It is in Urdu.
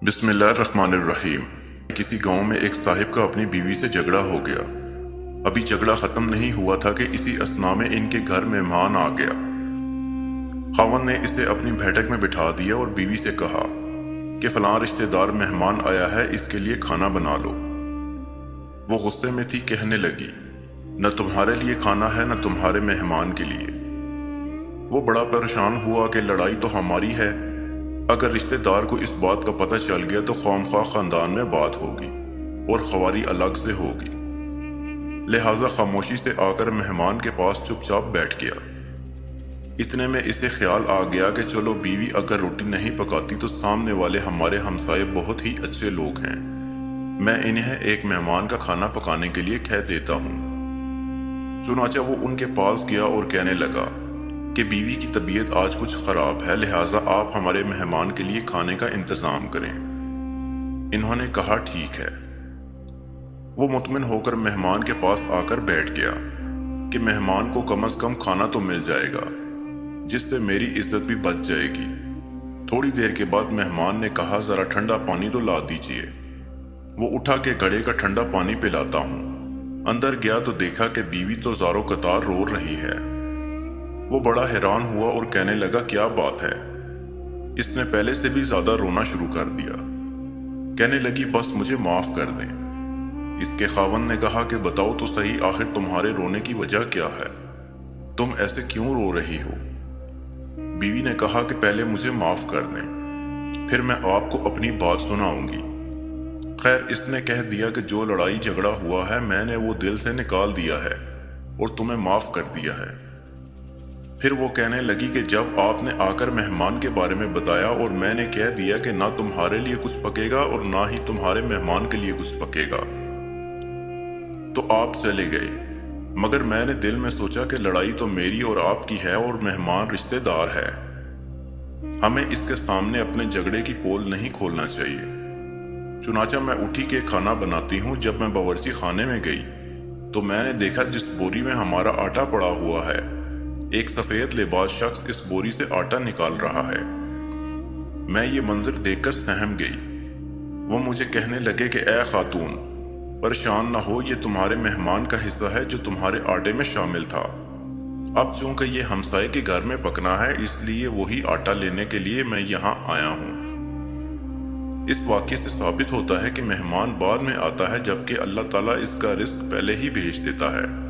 بسم اللہ الرحمن الرحیم۔ کسی گاؤں میں ایک صاحب کا اپنی بیوی سے جھگڑا ہو گیا۔ ابھی جھگڑا ختم نہیں ہوا تھا کہ اسی اثنا میں ان کے گھر مہمان آ گیا۔ خاوند نے اسے اپنی بیٹھک میں بٹھا دیا اور بیوی سے کہا کہ فلاں رشتہ دار مہمان آیا ہے، اس کے لیے کھانا بنا لو۔ وہ غصے میں تھی، کہنے لگی، نہ تمہارے لیے کھانا ہے نہ تمہارے مہمان کے لیے۔ وہ بڑا پریشان ہوا کہ لڑائی تو ہماری ہے، اگر رشتہ دار کو اس بات کا پتہ چل گیا تو خواہ خاندان میں بات ہوگی اور خواری الگ سے ہوگی۔ لہٰذا خاموشی سے آ کر مہمان کے پاس چپ چاپ بیٹھ گیا۔ اتنے میں اسے خیال آ گیا کہ چلو بیوی اگر روٹی نہیں پکاتی تو سامنے والے ہمارے ہمسائے بہت ہی اچھے لوگ ہیں، میں انہیں ایک مہمان کا کھانا پکانے کے لیے کہہ دیتا ہوں۔ چنانچہ وہ ان کے پاس گیا اور کہنے لگا کہ بیوی کی طبیعت آج کچھ خراب ہے، لہٰذا آپ ہمارے مہمان کے لیے کھانے کا انتظام کریں۔ انہوں نے کہا ٹھیک ہے۔ وہ مطمئن ہو کر مہمان کے پاس آ کر بیٹھ گیا کہ مہمان کو کم از کم کھانا تو مل جائے گا، جس سے میری عزت بھی بچ جائے گی۔ تھوڑی دیر کے بعد مہمان نے کہا ذرا ٹھنڈا پانی تو لا دیجیے۔ وہ اٹھا کے گھڑے کا ٹھنڈا پانی پلاتا ہوں۔ اندر گیا تو دیکھا کہ بیوی تو زاروں قطار رو رہی ہے۔ وہ بڑا حیران ہوا اور کہنے لگا کیا بات ہے؟ اس نے پہلے سے بھی زیادہ رونا شروع کر دیا۔ کہنے لگی بس مجھے معاف کر دیں۔ اس کے خاوند نے کہا کہ بتاؤ تو صحیح، آخر تمہارے رونے کی وجہ کیا ہے؟ تم ایسے کیوں رو رہی ہو؟ بیوی نے کہا کہ پہلے مجھے معاف کر دیں، پھر میں آپ کو اپنی بات سناؤں گی۔ خیر، اس نے کہہ دیا کہ جو لڑائی جھگڑا ہوا ہے میں نے وہ دل سے نکال دیا ہے اور تمہیں معاف کر دیا ہے۔ پھر وہ کہنے لگی کہ جب آپ نے آ کر مہمان کے بارے میں بتایا اور میں نے کہہ دیا کہ نہ تمہارے لیے کچھ پکے گا اور نہ ہی تمہارے مہمان کے لیے کچھ پکے گا، تو آپ چلے گئے، مگر میں نے دل میں سوچا کہ لڑائی تو میری اور آپ کی ہے اور مہمان رشتہ دار ہے، ہمیں اس کے سامنے اپنے جھگڑے کی پول نہیں کھولنا چاہیے۔ چنانچہ میں اٹھی کہ کھانا بناتی ہوں۔ جب میں باورچی خانے میں گئی تو میں نے دیکھا جس بوری میں ہمارا آٹا پڑا ہوا ہے، ایک سفید لباس شخص اس بوری سے آٹا نکال رہا ہے۔ میں یہ منظر دیکھ کر سہم گئی۔ وہ مجھے کہنے لگے کہ اے خاتون، پریشان نہ ہو، یہ تمہارے مہمان کا حصہ ہے جو تمہارے آٹے میں شامل تھا۔ اب چونکہ یہ ہمسائے کے گھر میں پکنا ہے، اس لیے وہی آٹا لینے کے لیے میں یہاں آیا ہوں۔ اس واقعے سے ثابت ہوتا ہے کہ مہمان بعد میں آتا ہے، جبکہ اللہ تعالیٰ اس کا رزق پہلے ہی بھیج دیتا ہے۔